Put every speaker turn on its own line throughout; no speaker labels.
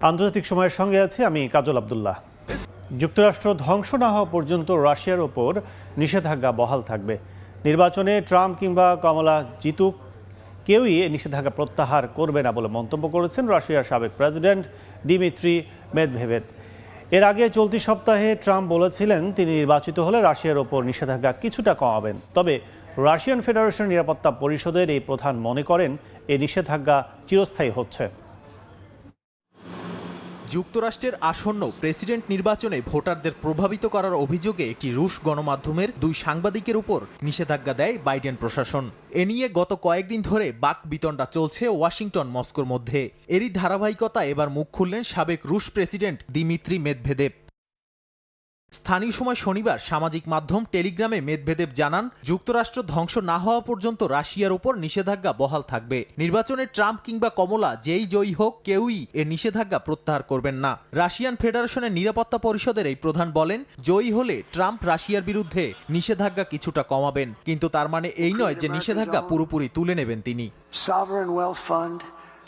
আন্তর্জাতিক সময়ের সঙ্গে আছি আমি কাজল আব্দুল্লাহ। যুক্তরাষ্ট্র ধ্বংস না হওয়া পর্যন্ত রাশিয়ার ওপর নিষেধাজ্ঞা বহাল থাকবে। নির্বাচনে ট্রাম্প কিংবা কমলা জিতুক, কেউই এই নিষেধাজ্ঞা প্রত্যাহার করবে না বলে মন্তব্য করেছেন রাশিয়ার সাবেক প্রেসিডেন্ট দিমিত্রি মেদভেদেভ। এর আগে চলতি সপ্তাহে ট্রাম্প বলেছিলেন তিনি নির্বাচিত হলে রাশিয়ার ওপর নিষেধাজ্ঞা কিছুটা কমাবেন। তবে রাশিয়ান ফেডারেশন নিরাপত্তা পরিষদের এই প্রধান মনে করেন এই নিষেধাজ্ঞা চিরস্থায়ী হচ্ছে।
যুক্তরাষ্ট্রের আসন্ন প্রেসিডেন্ট নির্বাচনে ভোটারদের প্রভাবিত করার অভিযোগে একটি রুশ গণমাধ্যমের 2 সাংবাদিকের উপর নিষেধাজ্ঞা দেয় বাইডেন প্রশাসন। এ নিয়ে গত কয়েকদিন ধরে বাকবিতণ্ডা চলছে ওয়াশিংটন মস্কোর মধ্যে। এরই ধারাবাহিকতা এবার মুখ খুললেন সাবেক রুশ প্রেসিডেন্ট দিমিত্রি মেদভেদেভ। স্থানীয় সময় শনিবার সামাজিক মাধ্যম টেলিগ্রামে মেদভেদেভ জানান, যুক্তরাষ্ট্র ধ্বংস না হওয়া পর্যন্ত রাশিয়ার উপর নিষেধাজ্ঞা বহাল থাকবে। নির্বাচনে ট্রাম্প কিংবা কমলা যেই জয়ী হোক, কেউই এ নিষেধাজ্ঞা প্রত্যাহার করবেন না। রাশিয়ান ফেডারেশনের নিরাপত্তা পরিষদের এই প্রধান বলেন, জয়ী হলে ট্রাম্প রাশিয়ার বিরুদ্ধে নিষেধাজ্ঞা কিছুটা কমাবেন, কিন্তু তার মানে এই নয় যে নিষেধাজ্ঞা পুরোপুরি তুলে নেবেন তিনি।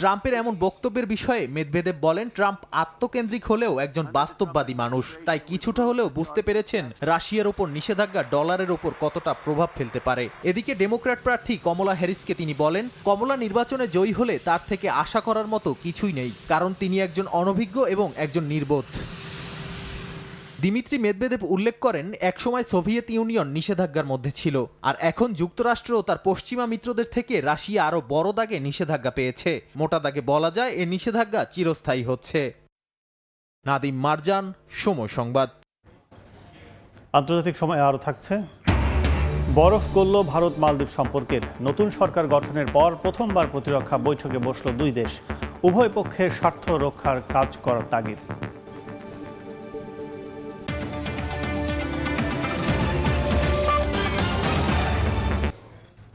ট্রাম্পের এমন বক্তব্যের বিষয়ে মেদভেদেভ বলেন, ট্রাম্প আত্মকেন্দ্রিক হলেও একজন বাস্তববাদী মানুষ, তাই কিছুটা হলেও বুঝতে পেরেছেন রাশিয়ার ওপর নিষেধাজ্ঞা ডলারের ওপর কতটা প্রভাব ফেলতে পারে। এদিকে ডেমোক্র্যাট প্রার্থী কমলা হ্যারিসকে তিনি বলেন, কমলা নির্বাচনে জয়ী হলে তার থেকে আশা করার মতো কিছুই নেই, কারণ তিনি একজন অনভিজ্ঞ এবং একজন নির্বোধ। দিমিত্রি মেদভেদেভ উল্লেখ করেন, একসময় সোভিয়েত ইউনিয়ন নিষেধাজ্ঞার মধ্যে ছিল, আর এখন যুক্তরাষ্ট্র তার পশ্চিমা মিত্রদের থেকে রাশিয়া আরও বড় দাগে নিষেধাজ্ঞা পেয়েছে। মোটা দাগে বলা যায় এ নিষেধাজ্ঞা চিরস্থায়ী হচ্ছে। নাদিম মারজান, সময় সংবাদ।
আন্তর্জাতিক সময় আরও থাকছে। বরফ গলল ভারত মালদ্বীপ সম্পর্কের। নতুন সরকার গঠনের পর প্রথমবার প্রতিরক্ষা বৈঠকে বসল 2 দেশ। উভয় পক্ষের স্বার্থ রক্ষার কাজ করার তাগিদ।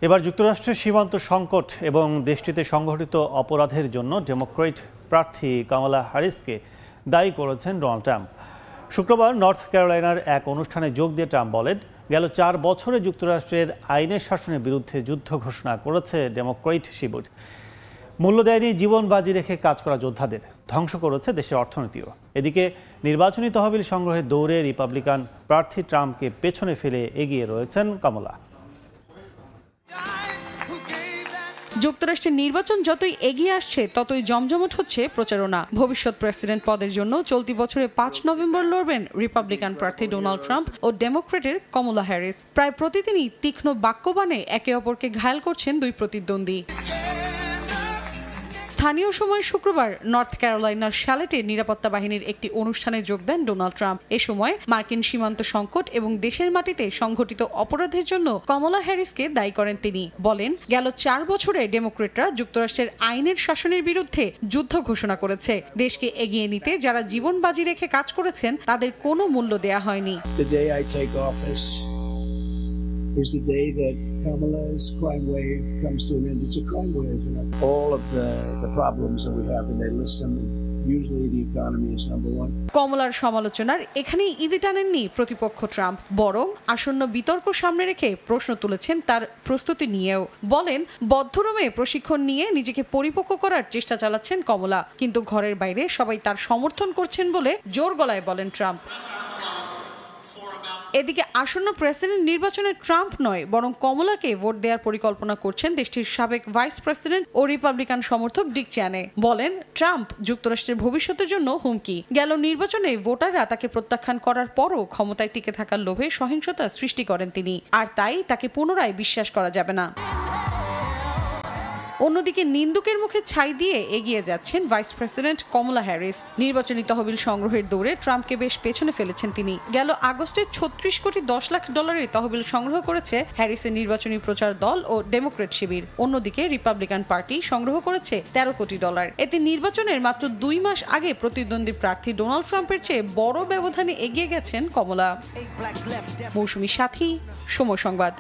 এবার যুক্তরাষ্ট্রের সীমান্ত সংকট এবং দেশটিতে সংঘটিত অপরাধের জন্য ডেমোক্র্যাট প্রার্থী কমলা হ্যারিসকে দায়ী করেছেন ডোনাল্ড ট্রাম্প। শুক্রবার নর্থ ক্যারোলাইনার এক অনুষ্ঠানে যোগ দিয়ে ট্রাম্প বলেন, গেল 4 বছরে যুক্তরাষ্ট্রের আইনের শাসনের বিরুদ্ধে যুদ্ধ ঘোষণা করেছে ডেমোক্র্যাট শিবির। মূল্য দেয়নি জীবন বাজি রেখে কাজ করা যোদ্ধাদের, ধ্বংস করেছে দেশের অর্থনীতিও। এদিকে নির্বাচনী তহবিল সংগ্রহের দৌড়ে রিপাবলিকান প্রার্থী ট্রাম্পকে পেছনে ফেলে এগিয়ে রয়েছেন কমলা।
যুক্তরাষ্ট্রের নির্বাচন যতই এগিয়ে আসছে ততই জমজমট হচ্ছে প্রচারণা। ভবিষ্যৎ প্রেসিডেন্ট পদের জন্য চলতি বছরে 5 নভেম্বর লড়বেন রিপাবলিকান প্রার্থী ডোনাল্ড ট্রাম্প ও ডেমোক্র্যাটের কমলা হ্যারিস। প্রায় প্রতিদিনই তীক্ষ্ণ বাক্যবাণে একে অপরকে ঘায়েল করছেন 2 প্রতিদ্বন্দ্বী। স্থানীয় সময় শুক্রবার নর্থ ক্যারোলাইনার শ্যালেটে নিরাপত্তা বাহিনীর একটি অনুষ্ঠানে যোগ দেন ডোনাল্ড ট্রাম্প। এ সময় মার্কিন সীমান্ত সংকট এবং দেশের মাটিতে সংঘটিত অপরাধের জন্য কমলা হ্যারিসকে দায়ী করেন তিনি। বলেন, গেল 4 বছরে ডেমোক্রেটরা যুক্তরাষ্ট্রের আইনের শাসনের বিরুদ্ধে যুদ্ধ ঘোষণা করেছে। দেশকে এগিয়ে নিতে যারা জীবন বাজি রেখে কাজ করেছেন তাদের কোনো মূল্য দেয়া হয়নি।
Is the day that Kamala's crime wave comes to an end. It's a crime wave. All of the problems that we have, and they list them. Usually the economy is number one.
কমলার সমালোচনার এখানেই ইতি টানেননি প্রতিপক্ষ Trump, বরং আসন্ন বিতর্ক সামনে রেখে প্রশ্ন তুলেছেন তার প্রস্তুতি নিয়েও। বলেন, বদ্ধরমে প্রশিক্ষণ নিয়ে নিজেকে পরিপক্ক করার চেষ্টা চালাচ্ছেন কমলা, কিন্তু ঘরের বাইরে সবাই তার সমর্থন করছেন বলে জোর গলায় বলেন ট্রাম্প। এদিকে আসন্ন প্রেসিডেন্ট নির্বাচনে ট্রাম্প নয় বরং কমলাকে ভোট দেওয়ার পরিকল্পনা করছেন দেশটির সাবেক ভাইস প্রেসিডেন্ট ও রিপাবলিকান সমর্থক ডিক চেনি। বলেন, ট্রাম্প যুক্তরাষ্ট্রের ভবিষ্যতের জন্য হুমকি। গেল নির্বাচনে ভোটাররা তাকে প্রত্যাখ্যান করার পরও ক্ষমতায় টিকে থাকার লোভে সহিংসতা সৃষ্টি করেন তিনি, আর তাই তাকে পুনরায় বিশ্বাস করা যাবে না। অন্যদিকে নিন্দুকের মুখে ছাই দিয়ে এগিয়ে যাচ্ছেন ভাইস প্রেসিডেন্ট কমলা হ্যারিস। নির্বাচনী তহবিল সংগ্রহের দৌড়ে ট্রাম্পকে বেশ পেছনে ফেলেছেন তিনি। গেল আগস্টে 36 কোটি 10 লাখ ডলারের তহবিল সংগ্রহ করেছে হ্যারিসের নির্বাচনী প্রচার দল ও ডেমোক্র্যাট শিবির। অন্যদিকে রিপাবলিকান পার্টি সংগ্রহ করেছে 13 কোটি ডলার। এতে নির্বাচনের মাত্র 2 মাস আগে প্রতিদ্বন্দ্বী প্রার্থী ডোনাল্ড ট্রাম্পের চেয়ে বড় ব্যবধানে এগিয়ে গেছেন কমলা। মৌসুমী সাথী, সময় সংবাদ।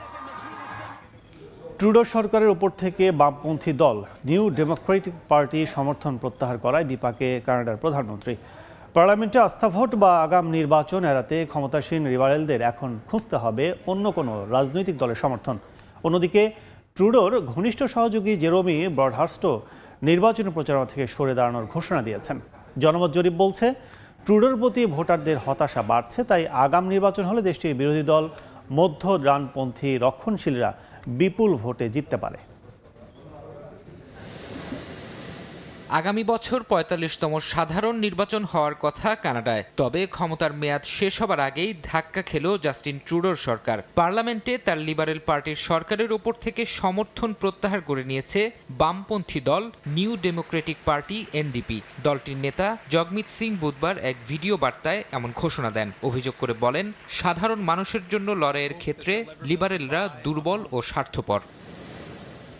ট্রুডো সরকারের উপর থেকে বামপন্থী দল নিউ ডেমোক্রেটিক পার্টি সমর্থন প্রত্যাহার করায় বিপাকে কানাডার প্রধানমন্ত্রী। পার্লামেন্টে আস্থা ভোট বা আগাম নির্বাচন এড়াতে ক্ষমতাসীন লিবারেলদের এখন খুঁজতে হবে অন্য কোনো রাজনৈতিক দলের সমর্থন। অন্যদিকে ট্রুডোর ঘনিষ্ঠ সহযোগী জেরোমি ব্রডহার্স্টও নির্বাচনী প্রচারণা থেকে সরে দাঁড়ানোর ঘোষণা দিয়েছেন। জনমত জরিপ বলছে ট্রুডোর প্রতি ভোটারদের হতাশা বাড়ছে, তাই আগাম নির্বাচন হলে দেশটির বিরোধী দল মধ্য ডানপন্থী রক্ষণশীলরা বিপুল ভোটে জিততে পারে।
আগামী বছর ৪৫তম সাধারণ নির্বাচন হওয়ার কথা কানাডায়, তবে ক্ষমতার মেয়াদ শেষ হবার আগেই ধাক্কা খেল জাস্টিন ট্রুডোর সরকার। পার্লামেন্টে তার লিবারেল পার্টির সরকারের ওপর থেকে সমর্থন প্রত্যাহার করে নিয়েছে বামপন্থী দল নিউ ডেমোক্রেটিক পার্টি এনডিপি। দলটির নেতা জগমিত সিং বুধবার এক ভিডিও বার্তায় এমন ঘোষণা দেন। অভিযোগ করে বলেন, সাধারণ মানুষের জন্য লড়াইয়ের ক্ষেত্রে লিবারেলরা দুর্বল ও স্বার্থপর।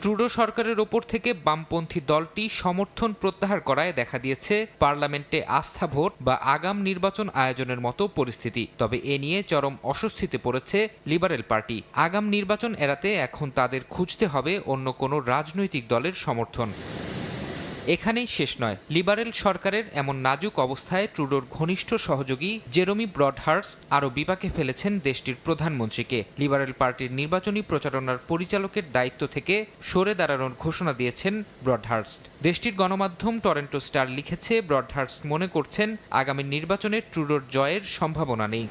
ট্রুডো সরকারের ওপর থেকে বামপন্থী দলটি সমর্থন প্রত্যাহার করায় দেখা দিয়েছে পার্লামেন্টে আস্থা ভোট বা আগাম নির্বাচন আয়োজনের মতো পরিস্থিতি। তবে এ নিয়ে চরম অস্বস্তিতে পড়েছে লিবারেল পার্টি। আগাম নির্বাচন এড়াতে এখন তাদের খুঁজতে হবে অন্য কোনো রাজনৈতিক দলের সমর্থন। এখানেই শেষ নয়। লিবারেল সরকারের এমন নাজুক অবস্থায় ট্রুডোর ঘনিষ্ঠ সহযোগী জেরোমি ব্রডহার্স্ট আরও বিপাকে ফেলেছেন দেশটির প্রধানমন্ত্রীকে। লিবারেল পার্টির নির্বাচনী প্রচারণার পরিচালকের দায়িত্ব থেকে সরে দাঁড়ানোর ঘোষণা দিয়েছেন ব্রডহার্স্ট। দেশটির গণমাধ্যম টরন্টো স্টার লিখেছে, ব্রডহার্স্ট মনে করছেন আগামী নির্বাচনে ট্রুডোর জয়ের সম্ভাবনা নেই।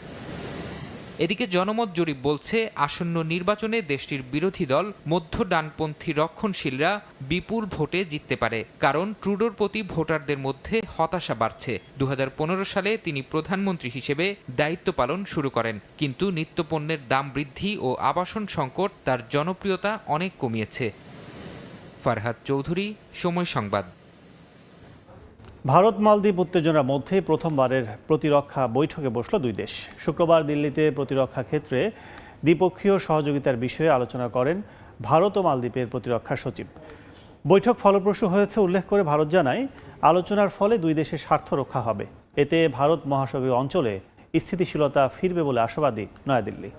এদিকে জনমত জরিপ বলছে আসন্ন নির্বাচনে দেশটির বিরোধী দল মধ্য ডানপন্থী রক্ষণশীলরা বিপুল ভোটে জিততে পারে, কারণ ট্রুডোর প্রতি ভোটারদের মধ্যে হতাশা বাড়ছে। ২০১৫ সালে তিনি প্রধানমন্ত্রী হিসেবে দায়িত্ব পালন শুরু করেন, কিন্তু নিত্যপণ্যের দাম বৃদ্ধি ও আবাসন সংকট তার জনপ্রিয়তা অনেক কমিয়েছে। ফারহাদ চৌধুরী, সময় সংবাদ।
ভারত মালদ্বীপ উত্তেজনার মধ্যে প্রথমবারের প্রতিরক্ষা বৈঠকে বসল দুই দেশ। শুক্রবার দিল্লিতে প্রতিরক্ষা ক্ষেত্রে দ্বিপক্ষীয় সহযোগিতার বিষয়ে আলোচনা করেন ভারত ও মালদ্বীপের প্রতিরক্ষা সচিব। বৈঠক ফলপ্রসূ হয়েছে উল্লেখ করে ভারত জানায়, আলোচনার ফলে দুই দেশের স্বার্থ রক্ষা হবে। এতে ভারত মহাসাগরীয় অঞ্চলে স্থিতিশীলতা ফিরবে বলে আশাবাদী নয়াদিল্লি।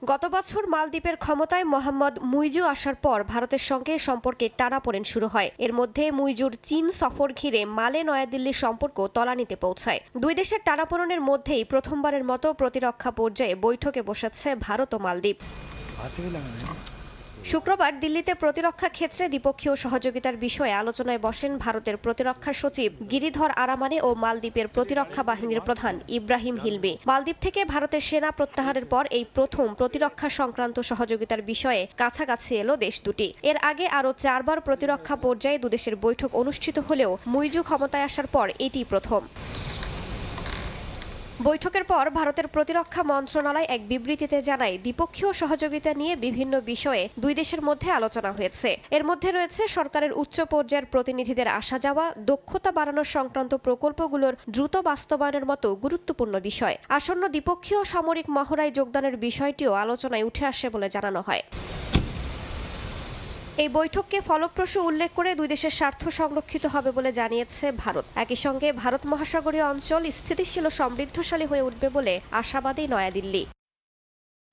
গত বছর মালদ্বীপের ক্ষমতায় মোহাম্মদ মুইজু আসার পর ভারতের সঙ্গে সম্পর্কে টানাপোড়েন শুরু হয়। এর মধ্যে মুইজুর চীন সফর ঘিরে মালে নয়াদিল্লির সম্পর্ক তলানিতে পৌঁছায়। দুই দেশের টানাপোড়েনের মধ্যেই প্রথমবারের মতো প্রতিরক্ষা পর্যায়ে বৈঠকে বসেছে ভারত ও মালদ্বীপ। শুক্রবার দিল্লিতে প্রতিরক্ষা ক্ষেত্রে দ্বিপক্ষীয় সহযোগিতার বিষয়ে আলোচনায় বসেন ভারতের প্রতিরক্ষা সচিব গিরিধর আরামানে ও মালদ্বীপের প্রতিরক্ষা বাহিনীর প্রধান ইব্রাহিম হিলমি। মালদ্বীপ থেকে ভারতের সেনা প্রত্যাহারের পর এই প্রথম প্রতিরক্ষা সংক্রান্ত সহযোগিতার বিষয়ে কাছাকাছি এলো দেশ দুটি। এর আগে আরও 4 বার প্রতিরক্ষা পর্যায়ে দুদেশের বৈঠক অনুষ্ঠিত হলেও মুইজু ক্ষমতায় আসার পর এটি প্রথম। বৈঠকের পর ভারতের প্রতিরক্ষা মন্ত্রণালয় এক বিবৃতিতে জানায়, দ্বিপক্ষীয় সহযোগিতা নিয়ে বিভিন্ন বিষয়ে দুই দেশের মধ্যে আলোচনা হয়েছে। এর মধ্যে রয়েছে সরকারের উচ্চ পর্যায়ের প্রতিনিধিদের আসা যাওয়া, দক্ষতা বাড়ানোর সংক্রান্ত প্রকল্পগুলোর দ্রুত বাস্তবায়নের মতো গুরুত্বপূর্ণ বিষয়। আসন্ন দ্বিপক্ষীয় সামরিক মহড়ায় যোগদানের বিষয়টিও আলোচনায় উঠে আসে বলে জানানো হয়। এই বৈঠককে ফলপ্রসূ উল্লেখ করে দুই দেশের স্বার্থ সংরক্ষিত হবে বলে জানিয়েছে ভারত। একই সঙ্গে ভারত মহাসাগরীয় অঞ্চল স্থিতিশীল ও সমৃদ্ধশালী হয়ে উঠবে বলে আশাবাদী নয়াদিল্লি।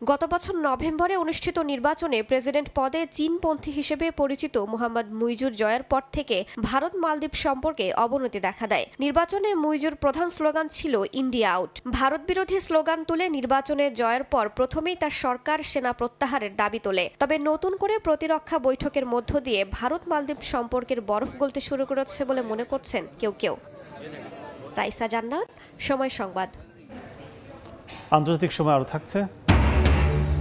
গত বছর নভেম্বরে অনুষ্ঠিত নির্বাচনে প্রেসিডেন্ট পদে চীনপন্থী হিসেবে পরিচিত মোহাম্মদ মুইজুর জয়ের পর থেকে ভারত মালদ্বীপ সম্পর্কে অবনতি দেখা দেয়। নির্বাচনে মুইজুর প্রধান স্লোগান ছিল ইন্ডিয়া আউট। ভারত বিরোধী স্লোগান তুলে নির্বাচনে জয়ের পর প্রথমেই তার সরকার সেনা প্রত্যাহারের দাবি তোলে। তবে নতুন করে প্রতিরক্ষা বৈঠকের মধ্য দিয়ে ভারত মালদ্বীপ সম্পর্কের বরফ গলতে শুরু করেছে বলে মনে করছেন কেউ কেউ। রাইসা জান্নাত, সময় সংবাদ।
আন্তর্জাতিক সময় আরও থাকছে।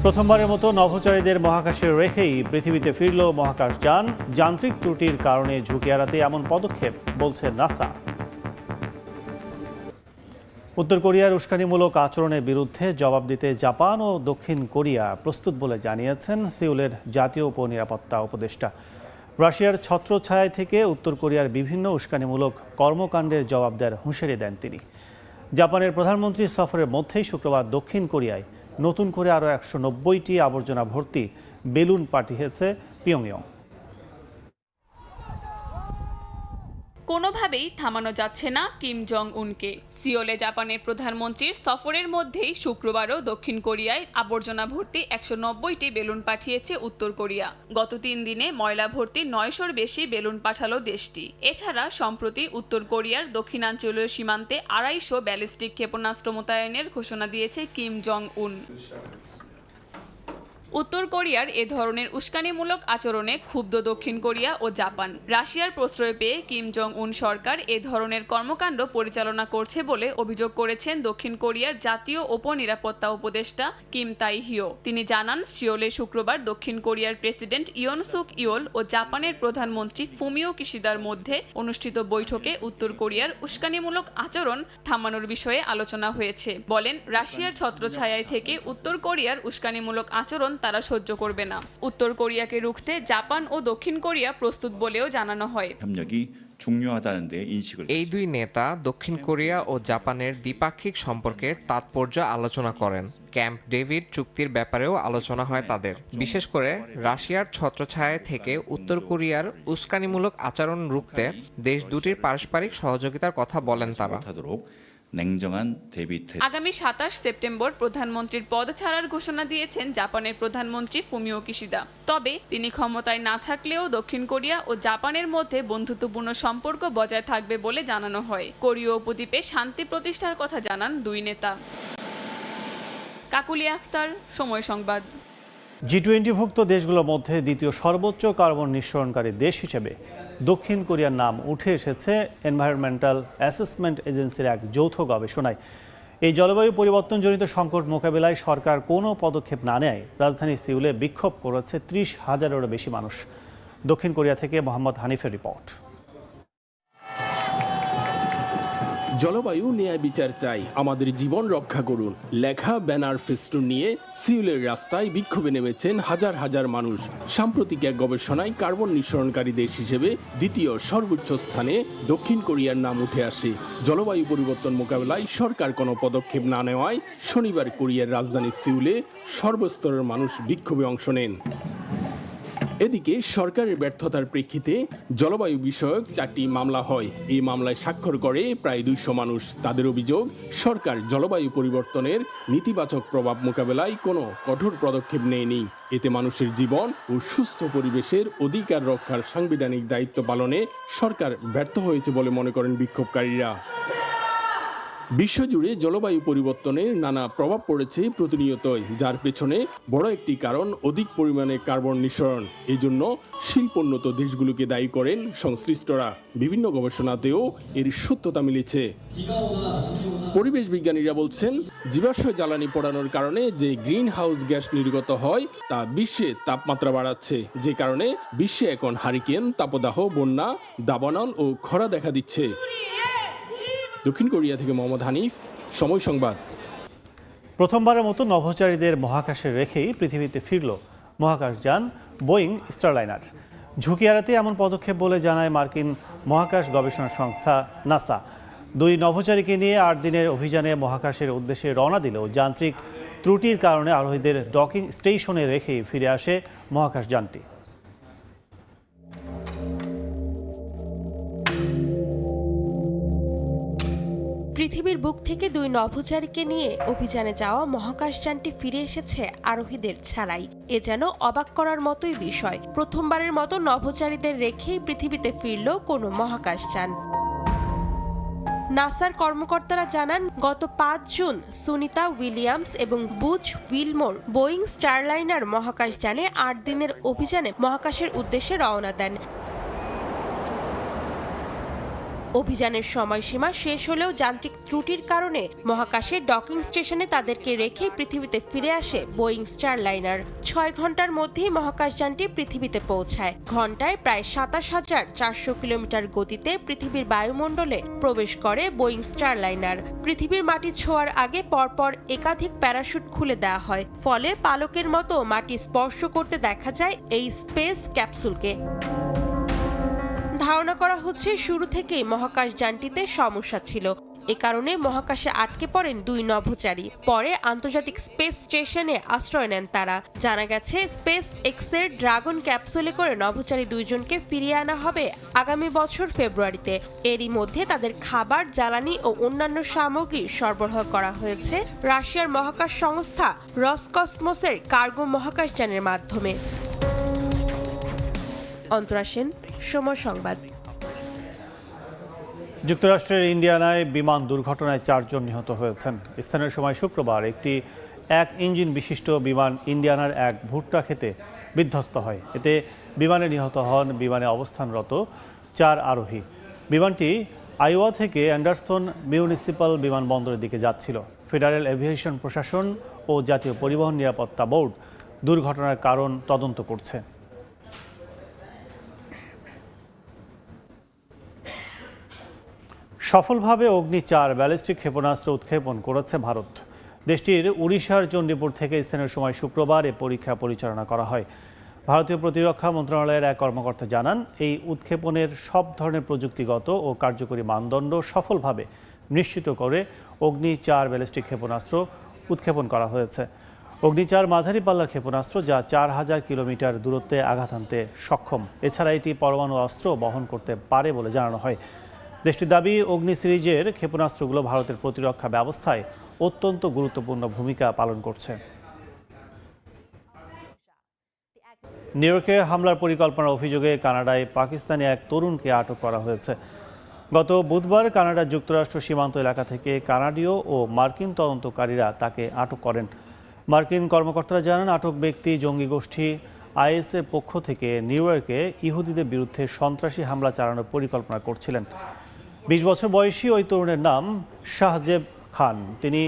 প্রথমবারের মতো নভোচারীদের মহাকাশে রেখেই পৃথিবীতে ফিরল মহাকাশযান। যান্ত্রিক ত্রুটির কারণে ঝুঁকি এড়াতে এমন পদক্ষেপ, বলছে নাসা। উত্তর কোরিয়ার উস্কানিমূলক আচরণের বিরুদ্ধে জবাব দিতে জাপান ও দক্ষিণ কোরিয়া প্রস্তুত বলে জানিয়েছেন সিউলের জাতীয় উপনিরাপত্তা উপদেষ্টা। রাশিয়ার ছত্রছায়ায় থেকে উত্তর কোরিয়ার বিভিন্ন উস্কানিমূলক কর্মকাণ্ডের জবাব দেওয়ার হুঁশিয়ারি দেন তিনি। জাপানের প্রধানমন্ত্রী সফরের মধ্যেই শুক্রবার দক্ষিণ কোরিয়ায় নতুন করে আরও 190টি আবর্জনা ভর্তি বেলুন পাঠিয়েছে পিয়ংইয়ং।
কোনোভাবেই থামানো যাচ্ছে না কিম জং উনকে। সিওলে জাপানের প্রধানমন্ত্রীর সফরের মধ্যেই শুক্রবারও দক্ষিণ কোরিয়ায় আবর্জনা ভর্তি 190টি বেলুন পাঠিয়েছে উত্তর কোরিয়া। গত 3 দিনে ময়লা ভর্তি 900-র বেশি বেলুন পাঠালো দেশটি। এছাড়া সম্প্রতি উত্তর কোরিয়ার দক্ষিণাঞ্চলীয় সীমান্তে 250 ব্যালিস্টিক ক্ষেপণাস্ত্র মোতায়েনের ঘোষণা দিয়েছে কিম জং উন। উত্তর কোরিয়ার এ ধরনের উস্কানিমূলক আচরণে ক্ষুব্ধ দক্ষিণ কোরিয়া ও জাপান। রাশিয়ার প্রশ্রয় পেয়ে কিম জং উন সরকার এ ধরনের কর্মকাণ্ড পরিচালনা করছে বলে অভিযোগ করেছেন দক্ষিণ কোরিয়ার জাতীয় উপনিরাপত্তা উপদেষ্টা কিম তাই হিও। তিনি জানান, সিওলে শুক্রবার দক্ষিণ কোরিয়ার প্রেসিডেন্ট ইয়ন সুক ইয়োল ও জাপানের প্রধানমন্ত্রী ফুমিও কিশিদার মধ্যে অনুষ্ঠিত বৈঠকে উত্তর কোরিয়ার উস্কানিমূলক আচরণ থামানোর বিষয়ে আলোচনা হয়েছে। বলেন, রাশিয়ার ছত্রছায়ায় থেকে উত্তর কোরিয়ার উস্কানিমূলক আচরণ তারা সহ্য করবে না। উত্তর কোরিয়াকে রুখতে জাপান ও দক্ষিণ কোরিয়া প্রস্তুত বলেও জানানো হয়।
এই দুই নেতা দক্ষিণ কোরিয়া ও জাপানের দ্বিপাক্ষিক সম্পর্কের তাৎপর্য আলোচনা করেন। ক্যাম্প ডেভিড চুক্তির ব্যাপারেও আলোচনা হয় তাদের, বিশেষ করে রাশিয়ার ছত্রছায়ায় থেকে উত্তর কোরিয়ার উস্কানিমূলক আচরণ রুখতে দেশ দুটির পারস্পরিক সহযোগিতার কথা বলেন তারা।
আগামী 27 সেপ্টেম্বর প্রধানমন্ত্রীর পদ ছাড়ার ঘোষণা দিয়েছেন জাপানের প্রধানমন্ত্রী ফুমিও কিশিদা। তবে তিনি ক্ষমতায় না থাকলেও দক্ষিণ কোরিয়া ও জাপানের মধ্যে বন্ধুত্বপূর্ণ সম্পর্ক বজায় থাকবে বলে জানানো হয়। কোরীয় উপদ্বীপে শান্তি প্রতিষ্ঠার কথা জানান দুই নেতা। কাকুলি আখতার, সময় সংবাদ।
G20ভুক্ত দেশগুলোর মধ্যে দ্বিতীয় সর্বোচ্চ কার্বন নিঃসরণকারী দেশ হিসেবে দক্ষিণ কোরিয়ার নাম উঠে এসেছে এনভায়রনমেন্টাল অ্যাসেসমেন্ট এজেন্সির এক যৌথ গবেষণায়। এই জলবায়ু পরিবর্তনজনিত সংকট মোকাবিলায় সরকার কোনো পদক্ষেপ না নেয় রাজধানী সিউলে বিক্ষোভ করেছে 30,000-এরও বেশি মানুষ। দক্ষিণ কোরিয়া থেকে মোহাম্মদ হানিফের রিপোর্ট।
জলবায়ু ন্যায় বিচার চাই, আমাদের জীবন রক্ষা করুন লেখা ব্যানার ফেস্টুন নিয়ে সিউলের রাস্তায় বিক্ষোভে নেমেছেন হাজার হাজার মানুষ। সাম্প্রতিক এক গবেষণায় কার্বন নিঃসরণকারী দেশ হিসেবে দ্বিতীয় সর্বোচ্চ স্থানে দক্ষিণ কোরিয়ার নাম উঠে আসে। জলবায়ু পরিবর্তন মোকাবেলায় সরকার কোনো পদক্ষেপ না নেওয়ায় শনিবার কোরিয়ার রাজধানী সিউলে সর্বস্তরের মানুষ বিক্ষোভে অংশ নেন। এদিকে সরকারের ব্যর্থতার প্রেক্ষিতে জলবায়ু বিষয়ক 4টি মামলা হয়। এই মামলায় স্বাক্ষর করে প্রায় 200 মানুষ। তাদের অভিযোগ, সরকার জলবায়ু পরিবর্তনের নেতিবাচক প্রভাব মোকাবেলায় কোনো কঠোর পদক্ষেপ নেয়নি। এতে মানুষের জীবন ও সুস্থ পরিবেশের অধিকার রক্ষার সাংবিধানিক দায়িত্ব পালনে সরকার ব্যর্থ হয়েছে বলে মনে করেন বিক্ষোভকারীরা। বিশ্বজুড়ে জলবায়ু পরিবর্তনের নানা প্রভাব পড়েছে প্রতিনিয়তই, যার পেছনে বড় একটি কারণ অধিক পরিমাণে কার্বন নিঃসরণ। এই জন্য শিল্পোন্নত দেশগুলোকে দায়ী করেন সংশ্লিষ্টরা। বিভিন্ন গবেষণাতেও এর সত্যতা মিলেছে। পরিবেশ বিজ্ঞানীরা বলছেন, জীবাশ্ম জ্বালানি পোড়ানোর কারণে যে গ্রিন হাউস গ্যাস নির্গত হয় তা বিশ্বে তাপমাত্রা বাড়াচ্ছে, যে কারণে বিশ্বে এখন হারিকেন, তাপদাহ, বন্যা, দাবানল ও খরা দেখা দিচ্ছে। দক্ষিণ কোরিয়া থেকে মোহাম্মদ হানিফ, সময় সংবাদ।
প্রথমবারের মতো নভোচারীদের মহাকাশে রেখেই পৃথিবীতে ফিরল মহাকাশযান বোয়িং স্টারলাইনার। ঝুঁকি এড়াতে এমন পদক্ষেপ বলে জানায় মার্কিন মহাকাশ গবেষণা সংস্থা নাসা। 2 নভোচারীকে নিয়ে 8 দিনের অভিযানে মহাকাশের উদ্দেশ্যে রওনা দিলেও যান্ত্রিক ত্রুটির কারণে আরোহীদের ডকিং স্টেশনে রেখেই ফিরে আসে মহাকাশযানটি।
পৃথিবীর বুক থেকে 2 নভোচারীকে নিয়ে অভিযানে যাওয়া মহাকাশযানটি ফিরে এসেছে আরোহীদের ছাড়াই। এ যেন অবাক করার মতোই বিষয়। প্রথমবারের মতো নভোচারীদের রেখেই পৃথিবীতে ফিরল কোনো মহাকাশযান। নাসার কর্মকর্তারা জানান, গত 5 জুন সুনিতা উইলিয়ামস এবং বুচ উইলমোর বোয়িং স্টারলাইনার মহাকাশযানে 8 দিনের অভিযানে মহাকাশের উদ্দেশ্যে রওনা দেন। অভিযানের সময়সীমা শেষ হলেও যান্ত্রিক ত্রুটির কারণে মহাকাশে ডকিং স্টেশনে তাদেরকে রেখে পৃথিবীতে ফিরে আসে বোয়িং স্টারলাইনার। 6 ঘন্টার মধ্যেই মহাকাশযানটি পৃথিবীতে পৌঁছায়। ঘন্টায় প্রায় 27,400 কিলোমিটার গতিতে পৃথিবীর বায়ুমণ্ডলে প্রবেশ করে বোয়িং স্টারলাইনার। পৃথিবীর মাটি ছোঁয়ার আগে পরপর একাধিক প্যারাশুট খুলে দেওয়া হয়, ফলে পালকের মতো মাটি স্পর্শ করতে দেখা যায় এই স্পেস ক্যাপসুলকে। ধারণা করা হচ্ছে শুরু থেকেই মহাকাশযানটিতে সমস্যা ছিল। এ কারণে মহাকাশে আটকে পড়েন 2 নভোচারী। পরে আন্তর্জাতিক স্পেস স্টেশনে আশ্রয় নেন তারা। জানা গেছে, স্পেস এক্সের ড্রাগন ক্যাপসুলে করে নভোচারী 2 জনকে ফিরিয়ে আনা হবে আগামী বছর ফেব্রুয়ারিতে। এরই মধ্যে তাদের খাবার, জ্বালানি ও অন্যান্য সামগ্রী সরবরাহ করা হয়েছে রাশিয়ার মহাকাশ সংস্থা রসকসমসের কার্গো মহাকাশযানের মাধ্যমে। অন্তরা সেন, সময় সংবাদ।
যুক্তরাষ্ট্রের ইন্ডিয়ানায় বিমান দুর্ঘটনায় 4 জন নিহত হয়েছেন। স্থানীয় সময় শুক্রবার একটি এক ইঞ্জিন বিশিষ্ট বিমান ইন্ডিয়ানার এক ভুট্টা খেতে বিধ্বস্ত হয়। এতে বিমানে নিহত হন বিমানে অবস্থানরত 4 আরোহী। বিমানটি আইওয়া থেকে অ্যান্ডারসন মিউনিসিপ্যাল বিমানবন্দরের দিকে যাচ্ছিল। ফেডারেল এভিয়েশন প্রশাসন ও জাতীয় পরিবহন নিরাপত্তা বোর্ড দুর্ঘটনার কারণ তদন্ত করছে। সফলভাবে অগ্নি-4 ব্যালিস্টিক ক্ষেপণাস্ত্র উৎক্ষেপণ করেছে ভারত। দেশটির উড়িষ্যার চণ্ডীপুর থেকে স্থানীয় সময় শুক্রবার এ পরীক্ষা পরিচালনা করা হয়। ভারতীয় প্রতিরক্ষা মন্ত্রণালয়ের এক কর্মকর্তা জানান, এই উৎক্ষেপণের সব ধরনের প্রযুক্তিগত ও কার্যকরী মানদণ্ড সফলভাবে নিশ্চিত করে অগ্নি-4 ব্যালিস্টিক ক্ষেপণাস্ত্র উৎক্ষেপণ করা হয়েছে। অগ্নি-4 মাঝারি পাল্লার ক্ষেপণাস্ত্র যা 4000 কিলোমিটার দূরত্বে আঘাত হানতে সক্ষম। এছাড়া এটি পরমাণু অস্ত্র বহন করতে পারে বলে জানানো হয়। দেশটির দাবি, অগ্নি সিরিজের ক্ষেপণাস্ত্রগুলো ভারতের প্রতিরক্ষা ব্যবস্থায় অত্যন্ত গুরুত্বপূর্ণ ভূমিকা পালন করছে। নিউ ইয়র্কে হামলার পরিকল্পনার অভিযোগে কানাডায় পাকিস্তানি এক তরুণকে আটক করা হয়েছে। গত বুধবার কানাডা যুক্তরাষ্ট্র সীমান্ত এলাকা থেকে কানাডীয় ও মার্কিন তদন্তকারীরা তাকে আটক করেন। মার্কিন কর্মকর্তারা জানান, আটক ব্যক্তি জঙ্গি গোষ্ঠী আইএসের পক্ষ থেকে নিউ ইয়র্কে ইহুদিদের বিরুদ্ধে সন্ত্রাসী হামলা চালানোর পরিকল্পনা করছিলেন। 20 বছর বয়সী ওই তরুণের নাম শাহজেব খান। তিনি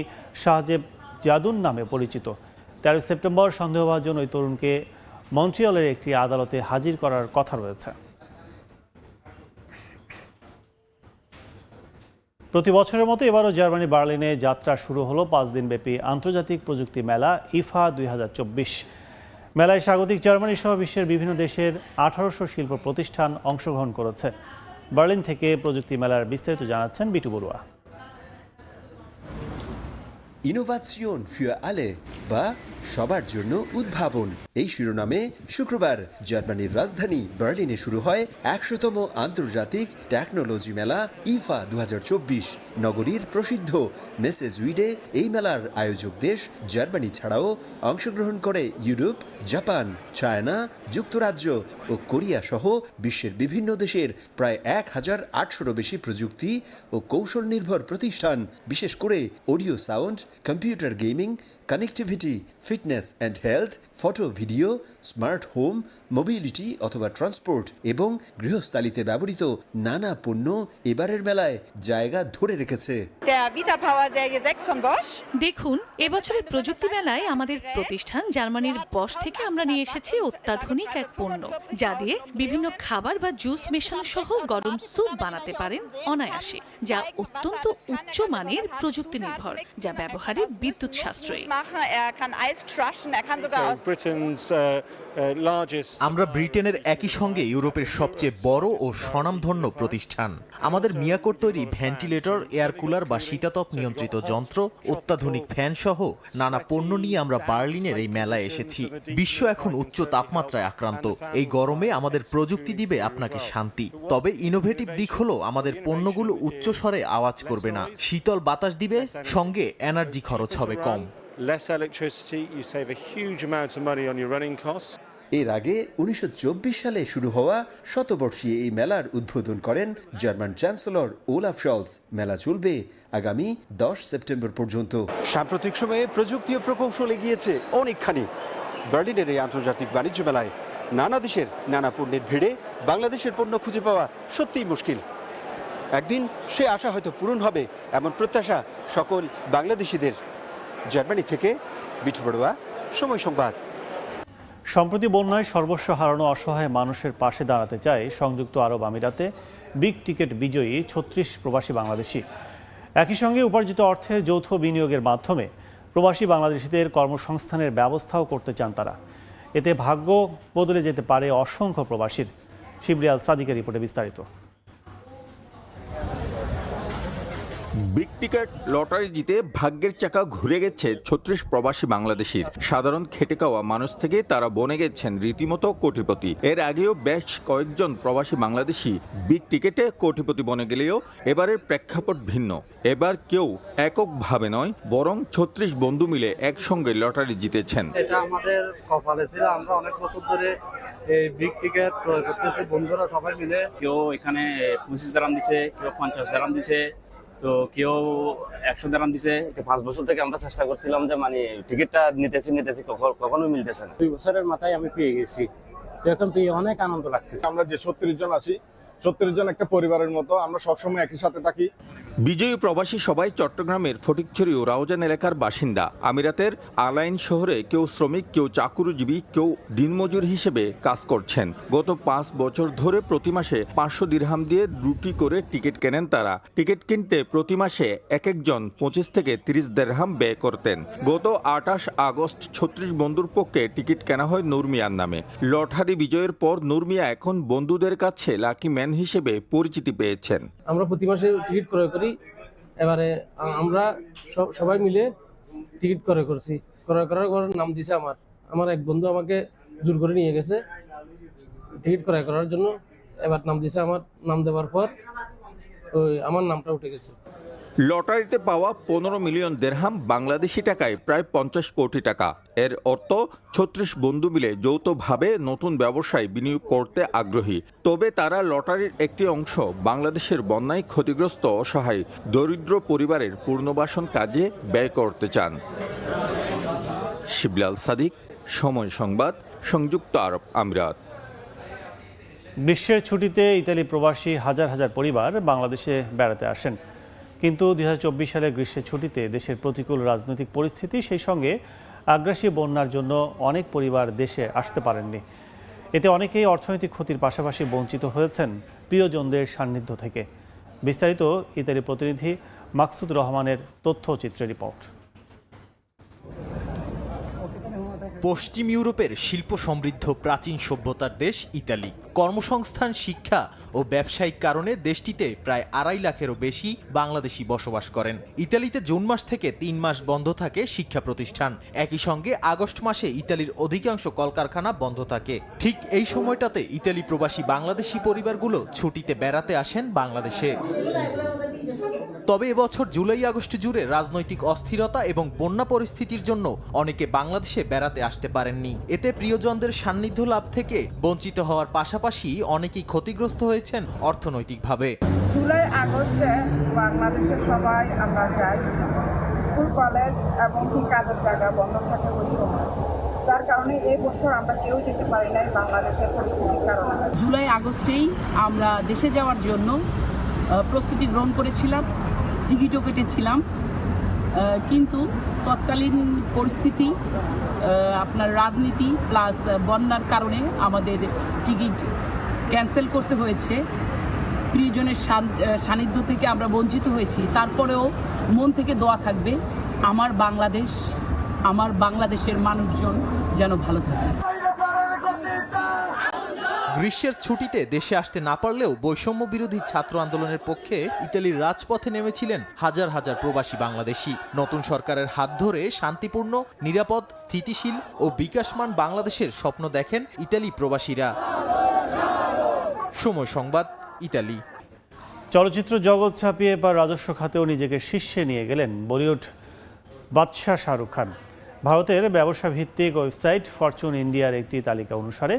শাহজেব জাদুন নামে পরিচিত। 13 সেপ্টেম্বর সন্দেহভাজন ওই তরুণকে মন্ট্রিয়লের একটি আদালতে হাজির করার কথা রয়েছে। প্রতি বছরের মতো এবারও জার্মানি বার্লিনে যাত্রা শুরু হলো 5 দিনব্যাপী আন্তর্জাতিক প্রযুক্তি মেলা ইফা 2024। মেলায় স্বাগতিক জার্মানি সহ বিশ্বের বিভিন্ন দেশের 1800 শিল্প প্রতিষ্ঠান অংশগ্রহণ করেছে। বার্লিন থেকে প্রযুক্তি মেলার বিস্তারিত জানাচ্ছেন বিটু বড়ুয়া।
ইনোভেশন ফর আলে বা সবার জন্য উদ্ভাবন, এই শিরোনামে শুক্রবার জার্মানির রাজধানী বার্লিনে শুরু হয় 100তম আন্তর্জাতিক টেকনোলজি মেলা ইফা 2024। নগরীর প্রসিদ্ধ মেসে জুইডে এই মেলার আয়োজক দেশ জার্মানি ছাড়াও অংশগ্রহণ করে ইউরোপ, জাপান, চায়না, যুক্তরাজ্য ও কোরিয়া সহ বিশ্বের বিভিন্ন দেশের প্রায় 1800 বেশি প্রযুক্তি ও কৌশল নির্ভর প্রতিষ্ঠান। বিশেষ করে audio sound, computer gaming, connectivity, fitness and health, photo video, smart home, mobility অথবা ট্রান্সপোর্ট এবং গৃহস্থালিতে ব্যবহৃত নানা পণ্য এবারের মেলায় জায়গা ধরে রেখেছে।
দেখুন, এবছরের প্রযুক্তি মেলায় আমাদের প্রতিষ্ঠান জার্মানির বশ থেকে আমরা নিয়ে এসেছি অত্যাধুনিক এক পণ্য, যা দিয়ে বিভিন্ন খাবার বা জুস মেশানো সহ গরম স্যুপ বানাতে পারেন অনায়াসে, যা অত্যন্ত উচ্চ মানের প্রযুক্তি নির্ভর, যা ব্যবহারে বিদ্যুৎ সাশ্রয়ী।
আমরা ব্রিটেনের একই সঙ্গে ইউরোপের সবচেয়ে বড় ও স্বনামধন্য প্রতিষ্ঠান। আমাদের মিয়াকোর তৈরি ভেন্টিলেটর, এয়ার কুলার বা শীতাতপ নিয়ন্ত্রিত যন্ত্র, অত্যাধুনিক ফ্যান সহ নানা পণ্য নিয়ে আমরা বার্লিনের এই মেলায় এসেছি। বিশ্ব এখন উচ্চ তাপমাত্রায় আক্রান্ত। এই গরমে আমাদের প্রযুক্তি দিবে আপনাকে শান্তি। তবে ইনোভেটিভ দিক হলো আমাদের পণ্যগুলো উচ্চ স্বরে আওয়াজ করবে না, শীতল বাতাস দিবে, সঙ্গে এনার্জি খরচ হবে কম।
এর আগে 1924 সালে শুরু হওয়া শতবর্ষী এই মেলার উদ্বোধন করেন জার্মান চ্যান্সেলর ওলাফ শলস। মেলা চলবে আগামী 10 সেপ্টেম্বর পর্যন্ত।
সাম্প্রতিক সময়ে প্রযুক্তি ও প্রকৌশল এগিয়েছে অনেকখানি। বার্লিনের এই আন্তর্জাতিক বাণিজ্য মেলায় নানা দেশের নানা পণ্যের ভিড়ে বাংলাদেশের পণ্য খুঁজে পাওয়া সত্যিই মুশকিল। একদিন সে আশা হয়তো পূরণ হবে, এমন প্রত্যাশা সকল বাংলাদেশিদের। জার্মানি থেকে বিটু বড়ুয়া, সময় সংবাদ।
সম্প্রতি বন্যায় সর্বস্ব হারানো অসহায় মানুষের পাশে দাঁড়াতে চায় সংযুক্ত আরব আমিরাতে বিগ টিকেট বিজয়ী 36 প্রবাসী বাংলাদেশি। একই সঙ্গে উপার্জিত অর্থের যৌথ বিনিয়োগের মাধ্যমে প্রবাসী বাংলাদেশিদের কর্মসংস্থানের ব্যবস্থাও করতে চান তারা। এতে ভাগ্য বদলে যেতে পারে অসংখ্য প্রবাসীর। শিবরিয়াল সাদিকের রিপোর্টে বিস্তারিত।
বিগ টিকেট লটারি জিতে ভাগ্যের চাকা ঘুরে গেছে 36 প্রবাসী বাংলাদেশির। সাধারণ খেটে খাওয়া মানুষ থেকে তারা বনে গেছেন রীতিমতো কোটিপতি। এর আগেও বেশ কয়েকজন প্রবাসী বাংলাদেশি বিগ টিকেটে কোটিপতি বনে গেলেও এবারের প্রেক্ষাপট ভিন্ন। এবার কেউ এককভাবে নয়, বরং 36 বন্ধু মিলে একসঙ্গে লটারি জিতেছেন।
এটা আমাদের কপালে ছিল। আমরা অনেক বছর ধরে এই বিগ টিকেট ক্রয় করতেছি, বন্ধুরা সবাই মিলে।
কেউ এখানে 25 দিরহাম দিছে, কেউ 50 দিরহাম দিছে, তো কেউ 100 দিরহাম দিছে। 5 বছর থেকে আমরা চেষ্টা করছিলাম যে মানে টিকিটটা নিতেছি কখনো মিলতেছে না। 2 বছরের মাথায় আমি পেয়ে গেছি, তো এখন পেয়ে অনেক আনন্দ লাগতেছে।
আমরা যে 36 জন আছি, 36 জন একটা পরিবারের মতো, আমরা সবসময় একই সাথে থাকি।
বিজয়ী প্রবাসী সবাই চট্টগ্রামের ফটিকছড়ি ও রাউজান এলাকার বাসিন্দা। আমিরাতের আলাইন শহরে কেউ শ্রমিক, কেউ চাকুরিজীবী, কেউ দিনমজুর হিসেবে কাজ করছেন। গত 5 বছর ধরে প্রতি মাসে 500 দিরহাম দিয়ে 2টি করে টিকিট কেনেন তারা। টিকিট কিনতে প্রতি মাসে এক একজন 25 থেকে 30 দিরহাম ব্যয় করতেন। গত 28 আগস্ট 36 বন্ধুর পক্ষে টিকিট কেনা হয় নূর মিয়ার নামে। লটারি বিজয়ের পর নূর মিয়া এখন বন্ধুদের কাছে লাকি ম্যান হিসেবে পরিচিতি পেয়েছেন।
আমরা প্রতি মাসে টিকিট ক্রয় করি, এবারে আমরা সবাই মিলে টিকিট ক্রয় করছি। ক্রয় করার পর নাম দিছে আমার এক বন্ধু আমাকে জোর করে নিয়ে গেছে টিকিট ক্রয় করার জন্য। এবার নাম দিছে, আমার নাম দেওয়ার পর আমার নামটা উঠে গেছে।
লটারিতে পাওয়া 15 মিলিয়ন দিরহাম বাংলাদেশি টাকায় প্রায় 50 কোটি টাকা। এর অর্থ 36 বন্ধু মিলে যৌথভাবে নতুন ব্যবসায় বিনিয়োগ করতে আগ্রহী। তবে তারা লটারির একটি অংশ বাংলাদেশের বন্যায় ক্ষতিগ্রস্ত অসহায় দরিদ্র পরিবারের পুনর্বাসন কাজে ব্যয় করতে চান। শিবলাল সাদিক, সময় সংবাদ, সংযুক্ত আরব আমিরাত।
গ্রীষ্মের ছুটিতে ইতালি প্রবাসী হাজার হাজার পরিবার বাংলাদেশে বেড়াতে আসেন, কিন্তু 2024 সালের গ্রীষ্মের ছুটিতে দেশের প্রতিকূল রাজনৈতিক পরিস্থিতি, সেই সঙ্গে আগ্রাসী বন্যার জন্য অনেক পরিবার দেশে আসতে পারেননি। এতে অনেকেই অর্থনৈতিক ক্ষতির পাশাপাশি বঞ্চিত হয়েছেন প্রিয়জনদের সান্নিধ্য থেকে। বিস্তারিত ইতালি প্রতিনিধি মাকসুদ রহমানের তথ্যচিত্রের রিপোর্ট।
পশ্চিম ইউরোপের শিল্প সমৃদ্ধ প্রাচীন সভ্যতার দেশ ইতালি। কর্মসংস্থান, শিক্ষা ও ব্যবসায়িক কারণে দেশটিতে প্রায় 2.5 লাখেরও বেশি বাংলাদেশি বসবাস করেন। ইতালিতে জুন মাস থেকে 3 মাস বন্ধ থাকে শিক্ষা প্রতিষ্ঠান। একই সঙ্গে আগস্ট মাসে ইতালির অধিকাংশ কলকারখানা বন্ধ থাকে। ঠিক এই সময়টাতে ইতালি প্রবাসী বাংলাদেশি পরিবারগুলো ছুটিতে বেড়াতে আসেন বাংলাদেশে। তবে এবছর জুলাই আগস্ট জুড়ে রাজনৈতিক অস্থিরতা এবং বন্যা পরিস্থিতির জন্য অনেকে বাংলাদেশে বেড়াতে আসতে পারেননি। এতে প্রিয়জনদের সান্নিধ্য লাভ থেকে বঞ্চিত হওয়ার পাশাপাশি অনেকেই ক্ষতিগ্রস্ত হয়েছেন অর্থনৈতিকভাবে।
জুলাই আগস্টে বাংলাদেশে সবাই আমরা যাই, স্কুল কলেজ এবং কি কাজের জায়গা বন্ধ থাকে ওই সময়, যার কারণে এই বছর আমরা কেউ যেতে পারি নাই বাংলাদেশের পরিস্থিতির কারণে।
জুলাই আগস্টেই আমরা দেশে যাওয়ার জন্য প্রস্তুতি গ্রহণ করেছিলাম, টিকিটও কেটেছিলাম, কিন্তু তৎকালীন পরিস্থিতি, আপনার রাজনীতি প্লাস বন্যার কারণে আমাদের টিকিট ক্যান্সেল করতে হয়েছে। প্রিয়জনের সান্নিধ্য থেকে আমরা বঞ্চিত হয়েছি। তারপরেও মন থেকে দোয়া থাকবে আমার বাংলাদেশ, আমার বাংলাদেশের মানুষজন যেন ভালো থাকে।
গ্রীষ্মের ছুটিতে দেশে আসতে না পারলেও বৈষম্য বিরোধী ছাত্র আন্দোলনের পক্ষে ইতালির রাজপথে নেমেছিলেন হাজার হাজার প্রবাসী বাংলাদেশি। নতুন সরকারের হাত ধরে শান্তিপূর্ণ, নিরাপদ, স্থিতিশীল ও বিকাশমান বাংলাদেশের স্বপ্ন দেখেন ইতালি প্রবাসীরা। সময় সংবাদ, ইতালি।
চলচ্চিত্র জগৎ ছাপিয়ে এবার রাজস্ব খাতেও নিজেকে শীর্ষে নিয়ে গেলেন বলিউড বাদশাহ শাহরুখ খান। ভারতের ব্যবসা ভিত্তিক ওয়েবসাইট ফরচুন ইন্ডিয়ার একটি তালিকা অনুসারে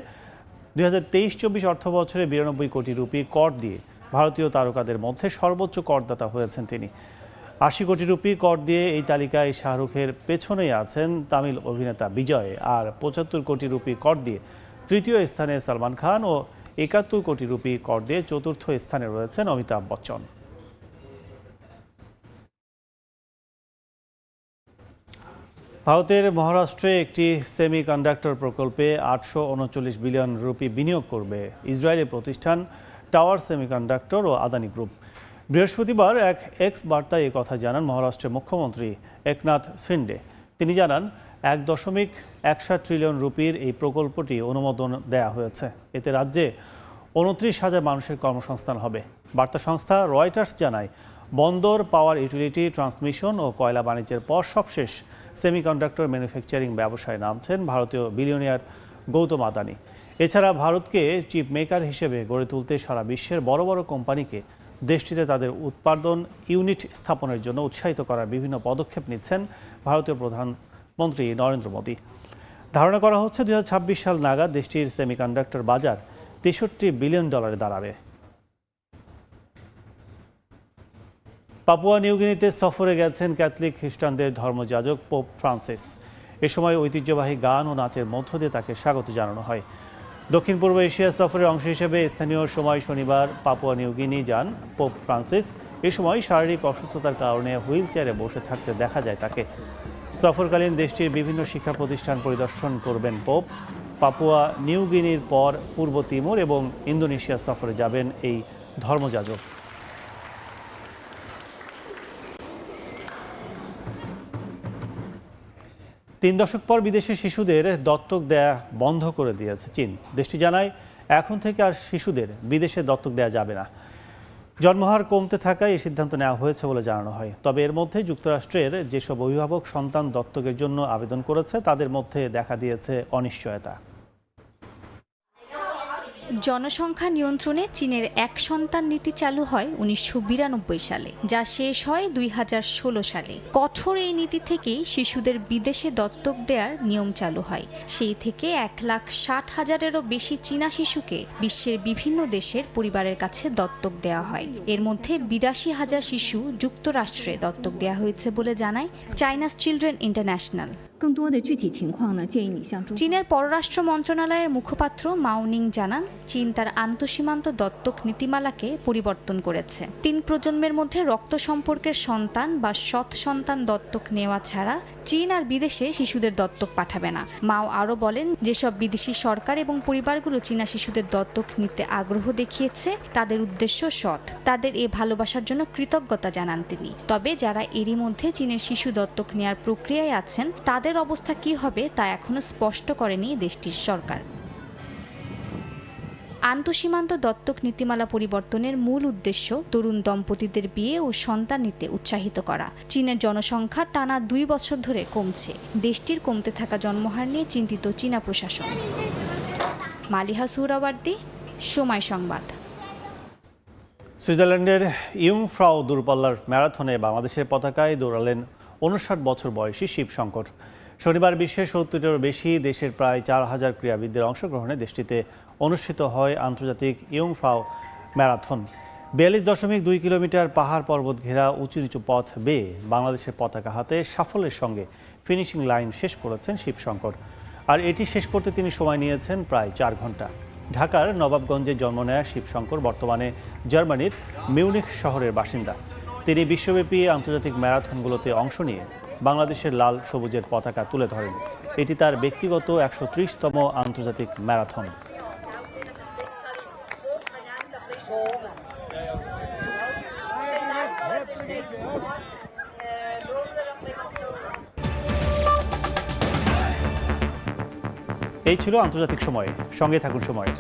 2023-24 অর্থ বছরে 92 কোটি রুপি কর দিয়ে ভারতীয় তারকাদের মধ্যে সর্বোচ্চ করদাতা হয়েছেন তিনি। 80 কোটি রুপি কর দিয়ে এই তালিকায় শাহরুখের পেছনেই আছেন তামিল অভিনেতা বিজয়, আর 75 কোটি রুপি কর দিয়ে তৃতীয় স্থানে সালমান খান ও 71 কোটি রুপি কর দিয়ে চতুর্থ স্থানে রয়েছেন অমিতাভ বচ্চন। ভারতের মহারাষ্ট্রে একটি সেমিকন্ডাক্টর প্রকল্পে 839 বিলিয়ন রুপি বিনিয়োগ করবে ইসরায়েলি প্রতিষ্ঠান টাওয়ার সেমিকন্ডাক্টর ও আদানি গ্রুপ। বৃহস্পতিবার এক এক্স বার্তায় কথা জানান মহারাষ্ট্রের মুখ্যমন্ত্রী একনাথ শিন্ডে। তিনি জানান 1.61 ট্রিলিয়ন রুপির এই প্রকল্পটি অনুমোদন দেয়া হয়েছে। এতে রাজ্যে 29,000 মানুষের কর্মসংস্থান হবে। বার্তা সংস্থা রয়টার্স জানায়, বন্দর, পাওয়ার ইউটিলিটি, ট্রান্সমিশন ও কয়লা বাণিজ্যের পর সবশেষ সেমিকন্ডাক্টর ম্যানুফ্যাকচারিং ব্যবসায় নামছেন ভারতীয় বিলিয়নিয়ার গৌতম আদানি। এছাড়া ভারতকে চিপ মেকার হিসেবে গড়ে তুলতে সারা বিশ্বের বড় বড় কোম্পানিকে দেশটিতে তাদের উৎপাদন ইউনিট স্থাপনের জন্য উৎসাহিত করার বিভিন্ন পদক্ষেপ নিচ্ছেন ভারতীয় প্রধানমন্ত্রী নরেন্দ্র মোদী। ধারণা করা হচ্ছে 2026 সাল নাগাদ দেশটির সেমিকন্ডাক্টর বাজার $63 বিলিয়ন দাঁড়াবে। পাপুয়া নিউগিনিতে সফরে গেছেন ক্যাথলিক খ্রিস্টানদের ধর্মযাজক পোপ ফ্রান্সিস। এ সময় ঐতিহ্যবাহী গান ও নাচের মধ্য দিয়ে তাকে স্বাগত জানানো হয়। দক্ষিণ পূর্ব এশিয়া সফরের অংশ হিসেবে স্থানীয় সময় শনিবার পাপুয়া নিউগিনি যান পোপ ফ্রান্সিস। এ সময় শারীরিক অসুস্থতার কারণে হুইল চেয়ারে বসে থাকতে দেখা যায় তাকে। সফরকালীন দেশটির বিভিন্ন শিক্ষা প্রতিষ্ঠান পরিদর্শন করবেন পোপ। পাপুয়া নিউগিনির পর পূর্ব তিমুর এবং ইন্দোনেশিয়া সফরে যাবেন এই ধর্মযাজক। 3 দশক পর বিদেশি শিশুদের দত্তক দেয়া বন্ধ করে দিয়েছে চীন। দেশটি জানায় এখন থেকে আর শিশুদের বিদেশে দত্তক দেয়া যাবে না। জন্মহার কমতে থাকায় এই সিদ্ধান্ত নেওয়া হয়েছে বলে জানানো হয়। তবে এর মধ্যে যুক্তরাষ্ট্রের যেসব অভিভাবক সন্তান দত্তকের জন্য আবেদন করেছে তাদের মধ্যে দেখা দিয়েছে অনিশ্চয়তা।
জনসংখ্যা নিয়ন্ত্রণে চীনের এক সন্তান নীতি চালু হয় 1992 সালে, যা শেষ হয় 2016 সালে। কঠোর এই নীতি থেকেই শিশুদের বিদেশে দত্তক দেওয়ার নিয়ম চালু হয়। সেই থেকে 1,60,000-এরও বেশি চীনা শিশুকে বিশ্বের বিভিন্ন দেশের পরিবারের কাছে দত্তক দেওয়া হয়। এর মধ্যে 82,000 শিশু যুক্তরাষ্ট্রে দত্তক দেওয়া হয়েছে বলে জানায় চাইনাস চিলড্রেন ইন্টারন্যাশনাল। চীনের পররাষ্ট্র মন্ত্রণালয়ের মুখপাত্র মাওনিং জানান, চীন তার আন্তঃসীমান্ত দত্তক নীতিমালাকে পরিবর্তন করেছে। 3 প্রজন্মের মধ্যে রক্ত সম্পর্কের সন্তান বা সৎ সন্তান দত্তক নেওয়া ছাড়া চীন আর বিদেশে শিশুদের দত্তক পাঠাবে না। মাও আরও বলেন, যেসব বিদেশি সরকার এবং পরিবারগুলো চীনা শিশুদের দত্তক নিতে আগ্রহ দেখিয়েছে তাদের উদ্দেশ্য সৎ। তাদের এ ভালোবাসার জন্য কৃতজ্ঞতা জানান তিনি। তবে যারা এরই মধ্যে চীনের শিশু দত্তক নেয়ার প্রক্রিয়ায় আছেন তাদের অবস্থা কি হবে তা এখনো স্পষ্ট করেনি দেশটির সরকার। আন্তঃসীমান্ত দত্তক নীতিমালা পরিবর্তনের মূল উদ্দেশ্য তরুণ দম্পতিদের বিয়ে ও সন্তান নিতে উৎসাহিত করা। চীনের জনসংখ্যা টানা 2 বছর ধরে কমছে। দেশটির কমতে থাকা জন্মহার নিয়ে চিন্তিত চীনা প্রশাসন। মালিহা সুহরাওয়ার্দী, সময় সংবাদ।
সুইজারল্যান্ডের ইয়ুংফ্রাও দূরপাল্লার ম্যারাথনে বাংলাদেশের পতাকায় দৌড়ালেন 59 বছর বয়সী শিব শঙ্কর। শনিবার বিশ্বের 70-এরও বেশি দেশের প্রায় 4,000 ক্রীড়াবিদদের অংশগ্রহণে দেশটিতে অনুষ্ঠিত হয় আন্তর্জাতিক ইয়ুংফ্রাও ম্যারাথন। 42.2 কিলোমিটার পাহাড় পর্বত ঘেরা উঁচু নিচু পথ বেয়ে বাংলাদেশের পতাকা হাতে সাফল্যের সঙ্গে ফিনিশিং লাইন শেষ করেছেন শিবশঙ্কর। আর এটি শেষ করতে তিনি সময় নিয়েছেন প্রায় 4 ঘন্টা। ঢাকার নবাবগঞ্জে জন্ম নেয়া শিবশঙ্কর বর্তমানে জার্মানির মিউনিখ শহরের বাসিন্দা। তিনি বিশ্বব্যাপী আন্তর্জাতিক ম্যারাথনগুলোতে অংশ নিয়ে বাংলাদেশের লাল সবুজের পতাকা তুলে ধরেন। এটি তার ব্যক্তিগত 130তম আন্তর্জাতিক ম্যারাথন। এই ছিল আন্তর্জাতিক সময়। সঙ্গে থাকুন সময়।